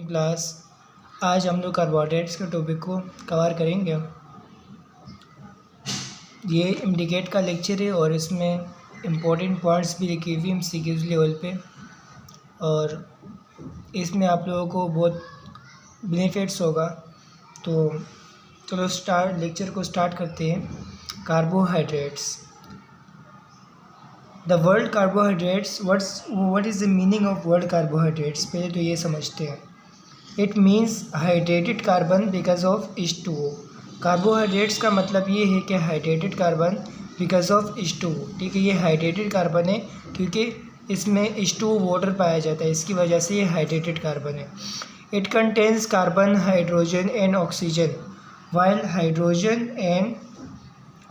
Class. आज हम लोग कार्बोहाइड्रेट्स के टॉपिक को कवर करेंगे। ये इंडिकेट का लेक्चर है और इसमें इम्पोर्टेंट पॉइंट्स भी लिखी हुई एमसीक्यूज लेवल पे, और इसमें आप लोगों को बहुत बेनिफिट्स होगा। तो चलो लेक्चर को स्टार्ट करते हैं। Carbohydrates, the word carbohydrates, what is the meaning of word carbohydrates? पहले तो ये समझते हैं। It means hydrated carbon because of H2O। Carbohydrates का मतलब ये है कि hydrated carbon because of H2O। ठीक है, ये हाइड्रेटेड कार्बन है क्योंकि इसमें H2O वाटर पाया जाता है, इसकी वजह से ये हाइड्रेटेड कार्बन है। It contains carbon, hydrogen and oxygen, while hydrogen and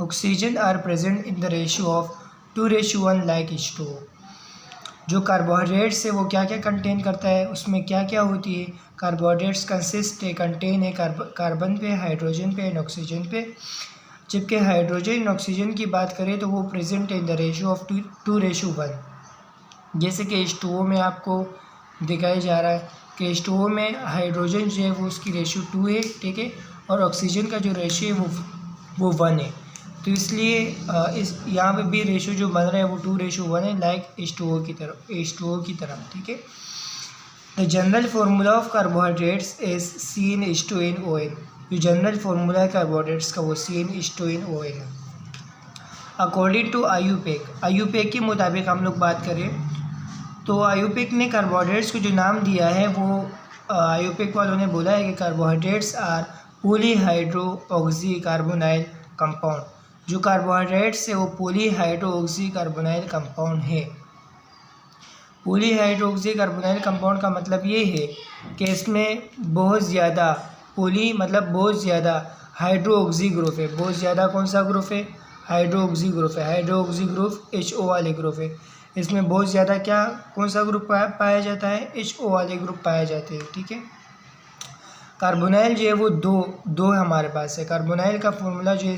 oxygen are present in the ratio of 2:1 like H2O। जो कार्बोहाइड्रेट्स है वो क्या क्या कंटेन करता है, उसमें क्या क्या होती है? कार्बोहाइड्रेट्स कंसिस्ट है, कंटेन है कार्बन पे, हाइड्रोजन पे एंड ऑक्सीजन पे। जबकि हाइड्रोजन एंड ऑक्सीजन की बात करें तो वो प्रेजेंट है इन द रेशियो ऑफ 2:1। जैसे कि H2O में आपको दिखाया जा रहा है कि H2O में हाइड्रोजन जो है वो उसकी रेशियो 2 है, ठीक है, और ऑक्सीजन का जो रेशियो है वो 1 है। तो इसलिए इस यहाँ पे भी रेशियो जो बन रहा है वो 2:1 है, लाइक H2O की तरफ, ठीक है। The general formula of carbohydrates is CnH2nOn। जो जनरल फार्मूला है कार्बोहाइड्रेट्स का वो CnH2nOn है। अकॉर्डिंग टू आयुपेक के मुताबिक हम लोग बात करें तो आयुपेक ने कार्बोहाइड्रेट्स को जो नाम दिया है वो आयुपेक वालों ने बोला है कि carbohydrates are polyhydroxy carbonyl compound. जो कार्बोहाइड्रेट्स है वो पॉलीहाइड्रो ऑक्सी कार्बोनाइल कंपाउंड है। पॉलीहाइड्रो ऑक्सी कार्बोनाइल कंपाउंड का मतलब ये है कि इसमें बहुत ज़्यादा मतलब बहुत ज़्यादा हाइड्रो ऑक्सी ग्रुप है। बहुत ज़्यादा कौन सा ग्रुप है? हाइड्रो ऑक्सी ग्रुप है। हाइड्रो ऑक्सी ग्रुप HO वाले ग्रुप है। इसमें बहुत ज़्यादा कौन सा ग्रुप पाया जाता है? HO वाले ग्रुप पाए जाते हैं, ठीक है। कार्बोनाइल जो है वो दो हमारे पास है। कार्बोनाइल का फॉर्मूला जो है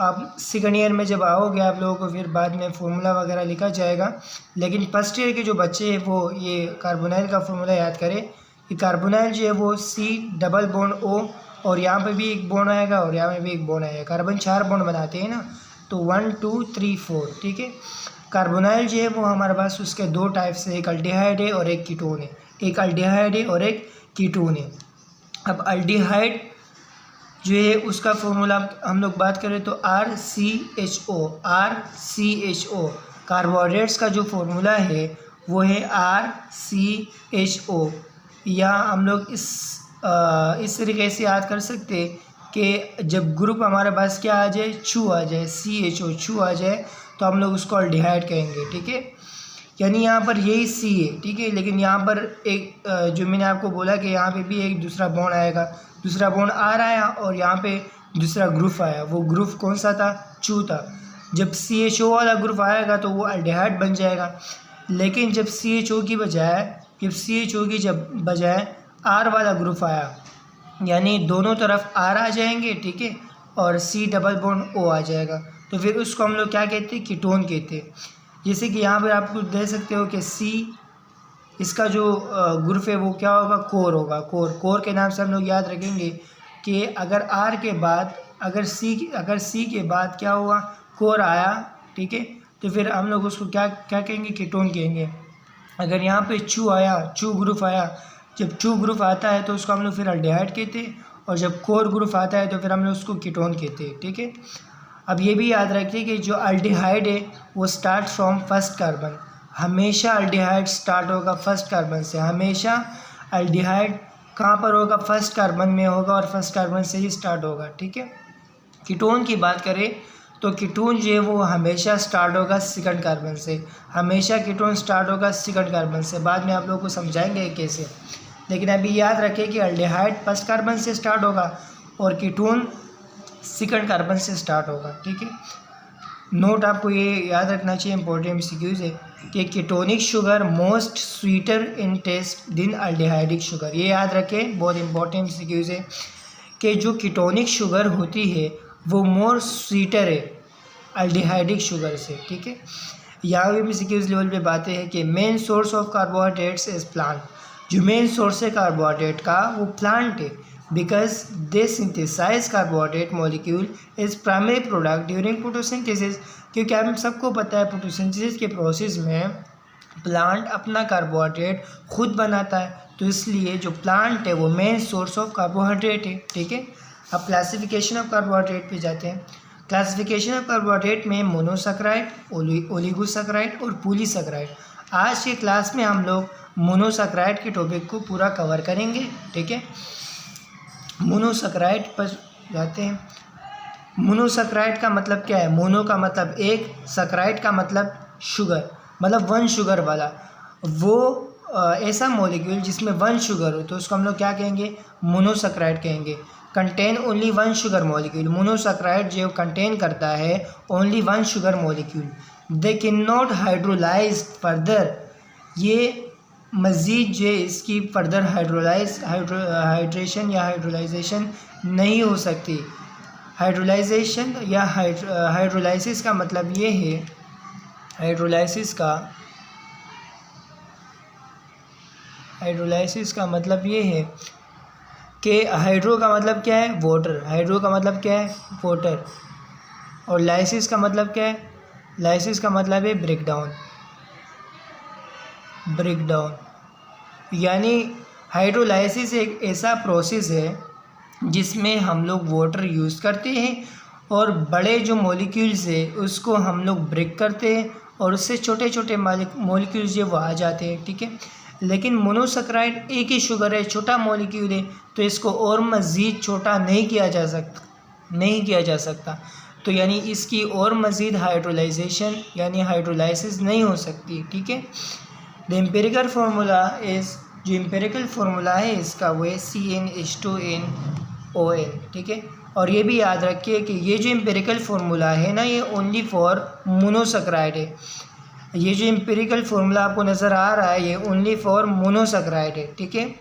आप सेकेंड ईयर में जब आओगे आप लोगों को फिर बाद में फार्मूला वगैरह लिखा जाएगा, लेकिन फर्स्ट ईयर के जो बच्चे हैं वो ये कार्बोनाइल का फार्मूला याद करें कि कार्बोनाइल जो है वो C+O, और यहाँ पे भी एक बॉन्ड आएगा और यहाँ पे भी एक बॉन्ड आएगा। कार्बन 4 बॉन्ड बनाते हैं ना, तो 1 2 3 4, ठीक है। कार्बोनाइल जो है वो हमारे पास उसके 2 टाइप्स है, एक अल्डिहाइड है और एक कीटोन है। एक अल्डिहाइड है और एक कीटोन है। अब अल्डिहाइड जो है उसका फॉर्मूला हम लोग बात करें तो RCHO। कार्बोहाइड्रेट्स का जो फॉर्मूला है वो है RCHO। या हम लोग इस तरीके से याद कर सकते हैं कि जब ग्रुप हमारे पास क्या आ जाए, छू आ जाए, CHO आ जाए, तो हम लोग उसको अल्डिहाइड कहेंगे, ठीक है। यानी यहाँ पर यही C है, ठीक है, लेकिन यहाँ पर एक जो मैंने आपको बोला कि यहाँ पे भी एक दूसरा बॉन्ड आएगा, दूसरा बॉन्ड आ रहा है और यहाँ पे दूसरा ग्रुप आया। वो ग्रुप कौन सा था? चू था। जब CHO वाला ग्रुप आएगा तो वो अल्डिहाइड बन जाएगा, लेकिन जब CHO की बजाय R वाला ग्रुप आया, यानी दोनों तरफ R आ जाएंगे, ठीक है, और C+O आ जाएगा, तो फिर उसको हम लोग क्या कहते हैं? कीटोन कहते हैं। जैसे कि यहाँ पर आप कुछ देख सकते हो कि C, इसका जो ग्रुप है वो क्या होगा? कोर होगा। कोर के नाम से हम लोग याद रखेंगे कि अगर R के बाद अगर C के बाद क्या हुआ? कोर आया, ठीक है, तो फिर हम लोग उसको क्या कहेंगे? कीटोन कहेंगे। अगर यहाँ पे चू ग्रुप आया, जब चू ग्रुप आता है तो उसको हम लोग फिर अल्डिहाइड कहते हैं, और जब कोर ग्रुप आता है तो फिर हम लोग उसको कीटोन कहते हैं, ठीक है। अब ये भी याद रखिए कि जो अल्डिहाइड है वो स्टार्ट फ्रॉम फर्स्ट कार्बन। हमेशा अल्डिहाइड स्टार्ट होगा फर्स्ट कार्बन से। हमेशा अल्डिहाइड कहाँ पर होगा? फर्स्ट कार्बन में होगा, और फर्स्ट कार्बन से ही स्टार्ट होगा, ठीक है। कीटोन की बात करें तो कीटोन जो है वो हमेशा स्टार्ट होगा सेकंड कार्बन से। हमेशा कीटोन स्टार्ट होगा सेकंड कार्बन से। बाद में आप लोगों को समझाएंगे कैसे, लेकिन अभी याद रखें कि अल्डिहाइड फर्स्ट कार्बन से स्टार्ट होगा और कीटोन सेकंड कार्बन से स्टार्ट होगा, ठीक है। नोट आपको ये याद रखना चाहिए, इंपॉर्टेंट MCQs है कि कीटोनिक शुगर मोस्ट स्वीटर इन टेस्ट देन अल्डिहाइडिक शुगर। ये याद रखें, बहुत इंपॉर्टेंट MCQs है कि जो कीटोनिक शुगर होती है वो मोर स्वीटर है अल्डिहाइडिक शुगर से, ठीक है। यहाँ भी MCQs लेवल पे बातें हैं कि main source of carbohydrates is plant. जो मेन सोर्स है कार्बोहाइड्रेट का वो प्लांट है, because they synthesize carbohydrate molecule is primary product during photosynthesis. क्योंकि हम सबको पता है फोटोसिंथेसिस के प्रोसेस में प्लांट अपना कार्बोहाइड्रेट खुद बनाता है, तो इसलिए जो प्लांट है वो मेन सोर्स ऑफ कार्बोहाइड्रेट है। ठीक है, अब क्लासिफिकेशन ऑफ कार्बोहाइड्रेट पे जाते हैं। क्लासिफिकेशन ऑफ कार्बोहाइड्रेट में मोनोसैकेराइड, ओलिगोसैकेराइड और पॉलीसैकेराइड। आज के क्लास में हम लोग मोनोसैकेराइड के टॉपिक को पूरा कवर करेंगे। ठीक है, मोनोसैकेराइड पर जाते हैं। मोनोसैकेराइड का मतलब क्या है? मोनो का मतलब एक, सैकेराइड का मतलब शुगर, मतलब वन शुगर वाला। वो ऐसा मॉलिक्यूल जिसमें वन शुगर हो तो उसको हम लोग क्या कहेंगे? मोनोसैकेराइड कहेंगे। Contain only one sugar molecule, monosaccharide जो कंटेन करता है only one sugar molecule. They can not hydrolyse further, ये मज़ीद जो इसकी फर्दर हाइड्रेशन या हाइड्रोलाइजेशन नहीं हो सकती। हाइड्रोलाइजेशन या हाइड्रोलाइसिस का मतलब ये है, हाइड्रोलाइसिस का मतलब ये है कि हाइड्रो का मतलब क्या है? वाटर। हाइड्रो का मतलब क्या है? वाटर। और लाइसिस का मतलब क्या है? लाइसिस का मतलब है ब्रेकडाउन। यानी हाइड्रोलाइसिस एक ऐसा प्रोसेस है जिसमें हम लोग वाटर यूज़ करते हैं और बड़े जो मॉलिक्यूल्स है उसको हम लोग ब्रेक करते हैं और उससे छोटे छोटे मॉलिक्यूल्स जो वो आ जाते हैं। ठीक है, लेकिन मोनोसैकेराइड एक ही शुगर है, छोटा मॉलिक्यूल है, तो इसको और मज़ीद छोटा नहीं किया जा सकता। तो यानी इसकी और मज़ीद हाइड्रोलाइजेशन यानी हाइड्रोलाइसिस नहीं हो सकती। ठीक है, द एम्पिरिकल फार्मूला इज़, जो एम्पिरिकल फार्मूला है इसका वो है CnH2nOn। ठीक है, और ये भी याद रखिए कि ये जो एम्पिरिकल फार्मूला है ना, ये ओनली फॉर मोनोसैकेराइड है। ये जो एम्पिरिकल फार्मूला आपको नज़र आ रहा है ये ओनली फॉर मोनोसैकेराइड है। ठीक है,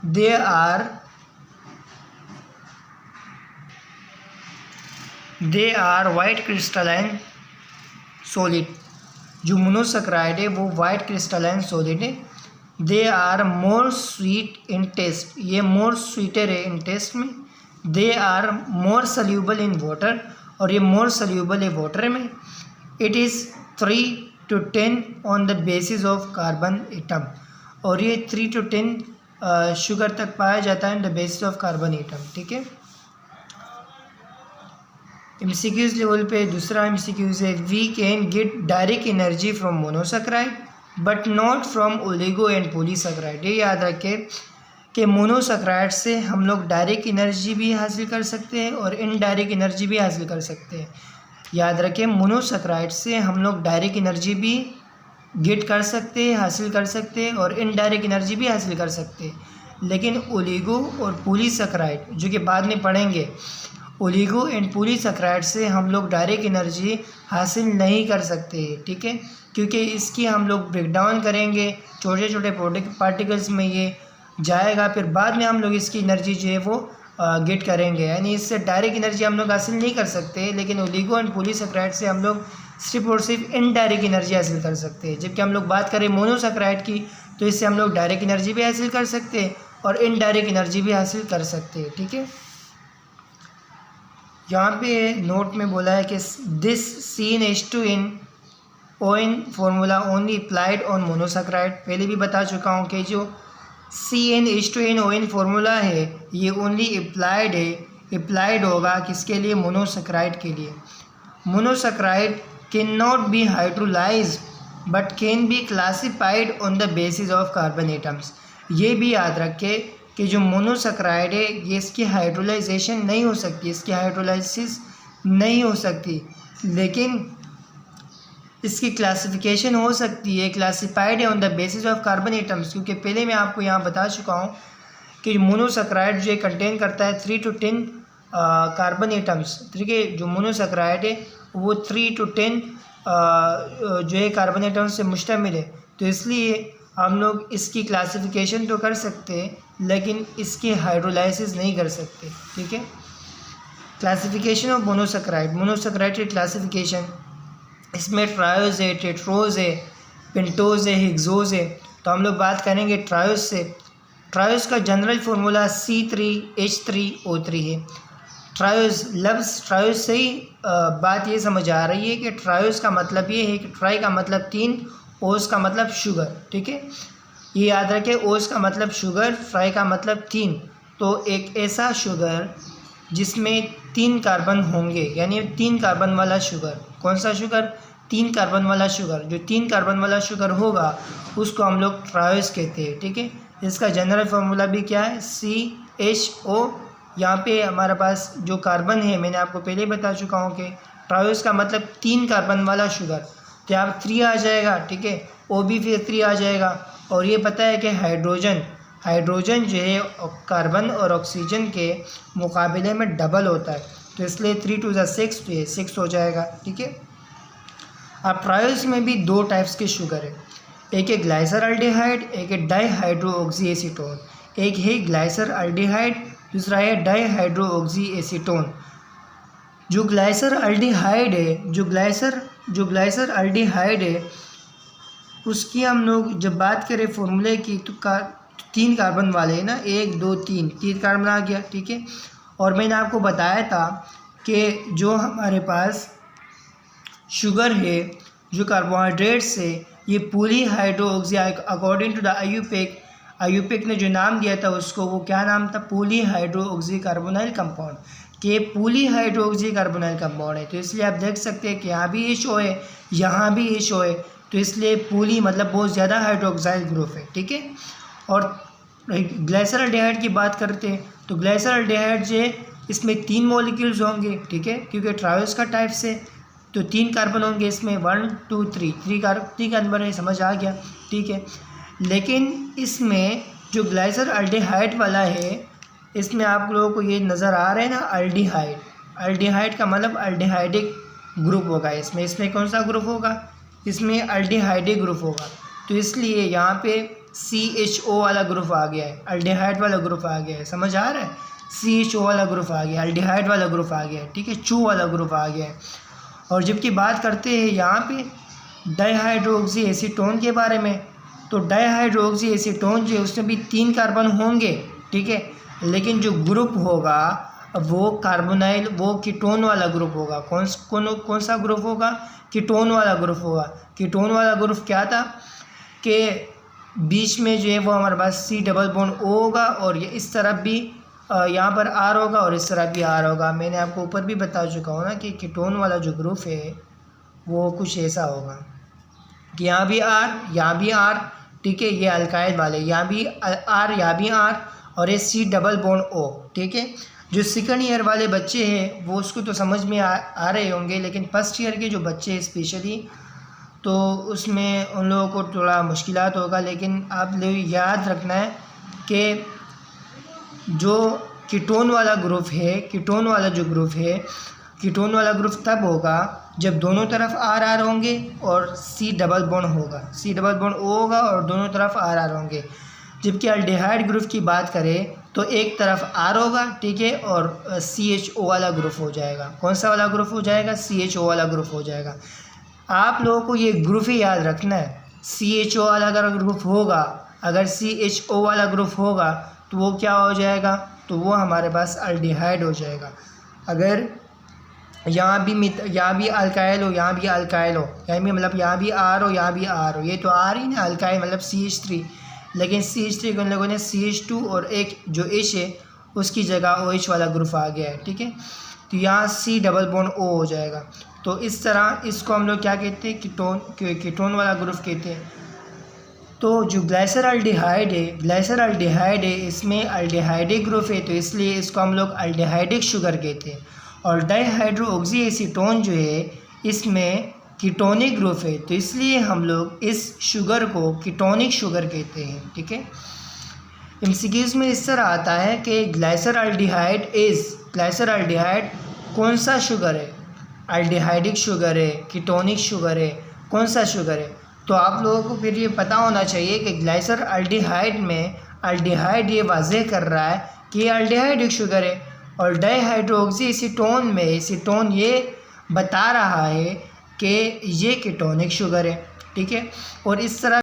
they are white crystalline solid. जो मोनोसैकेराइड है वो वाइट क्रिस्टलाइन सॉलिड है। They are more sweet in taste, ये मोर स्वीटर है इन टेस्ट में। They are more soluble in water, और ये मोर सल्यूबल है वाटर में। It is 3 to 10 on the basis of carbon atom, और ये 3 to 10 शुगर तक पाया जाता है in the basis of carbon atom. ठीक है, MCQs लेवल पे दूसरा MCQs है, we can get direct energy from monosaccharide but not from oligo and polysaccharide. ये याद रखें कि मोनोसैकेराइड से हम लोग डायरेक्ट एनर्जी भी हासिल कर सकते हैं और इनडायरेक्ट एनर्जी भी हासिल कर सकते हैं। याद रखें, मोनोसैकेराइड से हम लोग डायरेक्ट एनर्जी भी गेट कर सकते हैं, हासिल कर सकते हैं, और इनडायरेक्ट एनर्जी भी हासिल कर सकते हैं। लेकिन ओलिगो और पॉलीसैकेराइड जो कि बाद में पढ़ेंगे, ओलिगो एंड पॉलीसैकेराइड से हम लोग डायरेक्ट एनर्जी हासिल नहीं कर सकते। ठीक है, क्योंकि इसकी हम लोग ब्रेकडाउन करेंगे, छोटे छोटे पार्टिकल्स में ये जाएगा, फिर बाद में हम लोग इसकी एनर्जी जो है वो गेट करेंगे। यानी इससे डायरेक्ट एनर्जी हम लोग हासिल नहीं कर सकते, लेकिन ओलिगो एंड पॉलीसैकेराइड से हम लोग सिर्फ और सिर्फ इनडायरेक्ट एनर्जी हासिल कर सकते हैं। जबकि हम लोग बात करें मोनोसैकेराइड की, तो इससे हम लोग डायरेक्ट एनर्जी भी हासिल कर सकते हैं और इनडायरेक्ट एनर्जी भी हासिल कर सकते हैं। ठीक है, यहाँ पे नोट में बोला है कि this CnH2nOn formula only applied on monosaccharide. पहले भी बता चुका हूँ कि जो CnH2nOn फार्मूला है ये ओनली अप्लाइड होगा किसके लिए? मोनोसैकेराइड के लिए। Monosaccharide can not be hydrolysed but can be classified on the basis of carbon atoms. ये भी याद रखें कि जो मोनोसैकेराइड है ये इसकी हाइड्रोलाइजेशन नहीं हो सकती, इसकी हाइड्रोलाइसिस नहीं हो सकती, लेकिन इसकी क्लासिफिकेशन हो सकती है, क्लासिफाइड है on the basis of carbon atoms. क्योंकि पहले मैं आपको यहाँ बता चुका हूँ कि मोनोसैकेराइड जो कंटेन करता है 3 to 10 कार्बन एटम्स। ठीक है, जो मोनोसैकेराइड है वो 3 to 10 जो है कार्बन एटम्स से मुश्तमिल है, तो इसलिए हम लोग इसकी क्लासिफिकेशन तो कर सकते हैं लेकिन इसकी हाइड्रोलाइसिस नहीं कर सकते। ठीक है, क्लासिफिकेशन ऑफ मोनोसैकेराइड की क्लासिफिकेशन, इसमें ट्रायोज है, टेट्रोज है, पेंटोज है, हेक्सोज है। तो हम लोग बात करेंगे ट्रायोस से। ट्रायोस का जनरल फार्मूला C3H3O3 है। ट्रायोस, लफ्ज़ ट्रायोस से ही बात ये समझ आ रही है कि ट्रायोस का मतलब ये है कि ट्राई का मतलब 3, ओस का मतलब शुगर, ठीक है। ये याद रखें, ओस का मतलब शुगर, ट्राई का मतलब 3। तो एक ऐसा शुगर जिसमें 3 कार्बन होंगे, यानी 3 कार्बन वाला शुगर। कौन सा शुगर? 3 कार्बन वाला शुगर। जो 3 कार्बन वाला शुगर होगा उसको हम लोग ट्रायोस कहते हैं, ठीक है। इसका जनरल फार्मूला भी क्या है? CHO। यहाँ पे हमारे पास जो कार्बन है, मैंने आपको पहले बता चुका हूँ कि ट्रायोस का मतलब 3 कार्बन वाला शुगर, तो यहाँ 3 आ जाएगा, ठीक है। O भी फिर 3 आ जाएगा। और ये पता है कि हाइड्रोजन जो है कार्बन और ऑक्सीजन के मुकाबले में डबल होता है, तो इसलिए 3 2 6, तो ये 6 हो जाएगा, ठीक है। अब ट्रायोस में भी 2 टाइप्स के शुगर है, एक है ग्लाइसरल्डिहाइड, एक है डाईहाइड्रोऑक्सी एसीटोन। एक है ग्लाइसरल्डिहाइड, दूसरा है डाईहाइड्रोऑक्सी एसीटोन। जो ग्लाइसरल्डिहाइड है उसकी हम लोग जब बात करें फॉर्मूले की तो 3 कार्बन वाले हैं ना, 1 2 3 कार्बन आ गया, ठीक है। और मैंने आपको बताया था कि जो हमारे पास शुगर है, जो कार्बोहाइड्रेट्स है, ये पॉलीहाइड्रोऑक्सी, अकॉर्डिंग टू द आयुपेक ने जो नाम दिया था उसको, वो क्या नाम था? पॉलीहाइड्रोऑक्सी कार्बोनाइल कंपाउंड, के पॉलीहाइड्रोऑक्सी कार्बोनाइल कंपाउंड है। तो इसलिए आप देख सकते हैं कि यहाँ भी HO है, यहाँ भी HO है, तो इसलिए पॉली मतलब बहुत ज़्यादा हाइड्रोक्साइल ग्रुप है, ठीक है। और ग्लाइसरल्डिहाइड की बात करते हैं तो ग्लाइसरल्डिहाइड जो है इसमें 3 मॉलिक्यूल्स होंगे, ठीक है, क्योंकि ट्रायोस का टाइप से, तो 3 कार्बन होंगे इसमें, 1 2 3 कार्बन है, समझ आ गया, ठीक है। लेकिन इसमें जो ग्लाइसरल्डिहाइड वाला है, इसमें आप लोगों को ये नज़र आ रहा है ना, अल्डिहाइड का मतलब अल्डिहाइडिक ग्रुप होगा इसमें कौन सा ग्रुप होगा? इसमें अल्डिहाइडिक ग्रुप होगा। तो इसलिए यहाँ पे CHO वाला ग्रुप आ गया है, अल्डिहाइड वाला ग्रुप आ गया है, समझ आ रहा है? CHO वाला ग्रुप आ गया, अल्डिहाइड वाला ग्रुप आ गया है, ठीक है, चू वाला ग्रुप आ गया है। और जबकि बात करते हैं यहाँ पे डाईहाइड्रोऑक्सी एसीटोन के बारे में, तो डाईहाइड्रोऑक्सी एसीटोन जो है उसमें भी 3 कार्बन होंगे, ठीक है, लेकिन जो ग्रुप होगा वो कार्बोनाइल, वो कीटोन वाला ग्रुप होगा। कौन सा ग्रुप होगा? कीटोन वाला ग्रुप होगा। कीटोन वाला ग्रुप क्या था कि बीच में जो है वो हमारे पास C डबल बॉन्ड O होगा, और ये इस तरफ भी यहाँ पर R होगा और इस तरफ भी R होगा। मैंने आपको ऊपर भी बता चुका हूँ ना कि कीटोन वाला जो ग्रुप है वो कुछ ऐसा होगा कि यहाँ भी R, यहाँ भी R, ठीक है, ये अल्काइल वाले, यहाँ भी R, यहाँ भी R, और ये C डबल बॉन्ड O, ठीक है। जो सेकंड ईयर वाले बच्चे हैं वो उसको तो समझ में आ रहे होंगे, लेकिन फर्स्ट ईयर के जो बच्चे हैं स्पेशली, तो उसमें उन लोगों को थोड़ा मुश्किलात होगा। लेकिन आप लोग याद रखना है कि जो कीटोन वाला ग्रुप है, कीटोन वाला ग्रुप तब होगा जब दोनों तरफ R होंगे और C डबल बॉन्ड होगा, C डबल बॉन्ड O होगा और दोनों तरफ R होंगे। जबकि अल्डिहाइड ग्रुप की बात करें तो एक तरफ R होगा, ठीक है, और CHO वाला ग्रुप हो जाएगा। कौन सा वाला ग्रुप हो जाएगा? CHO वाला ग्रुप हो जाएगा। आप लोगों को ये ग्रुप ही याद रखना है। CHO वाला अगर ग्रुप होगा, अगर CHO वाला ग्रुप होगा तो वो क्या हो जाएगा? तो वो हमारे पास अल्डिहाइड हो जाएगा। अगर यहाँ भी अल्काइल हो, यहाँ भी अल्काइल हो, यानी मतलब यहाँ भी R हो, यहाँ भी R हो, ये तो R ही ना, अल्काइल मतलब CH3, लेकिन CH3 को उन लोगों ने CH2 और एक जो H है उसकी जगह OH वाला ग्रुप आ गया है, ठीक है। तो यहाँ C डबल बॉन्ड O हो जाएगा। तो इस तरह इसको हम लोग क्या कहते हैं? कीटोन वाला ग्रुप कहते हैं। तो जो ग्लाइसरल्डिहाइड है, इसमें अल्डिहाइडिक ग्रुप है, तो इसलिए इसको हम लोग अल्डिहाइडिक शुगर कहते हैं। और डाईहाइड्रोऑक्सी एसीटोन जो है इसमें कीटोनिक ग्रुप है, तो इसलिए हम लोग इस शुगर को कीटोनिक शुगर कहते हैं, ठीक है। एमसीक्यूज़ में इस तरह आता है कि ग्लाइसरल्डिहाइड कौन सा शुगर है? अल्डिहाइडिक शुगर है, कीटोनिक शुगर है, कौन सा शुगर है? तो आप लोगों को फिर ये पता होना चाहिए कि ग्लाइसरल्डिहाइड में अल्डिहाइड ये वाज़ेह कर रहा है कि ये अल्डिहाइडिक शुगर है, और डाईहाइड्रोऑक्सी एसीटोन में एसीटोन ये बता रहा है कि ये कीटोनिक शुगर है, ठीक है। और इस तरह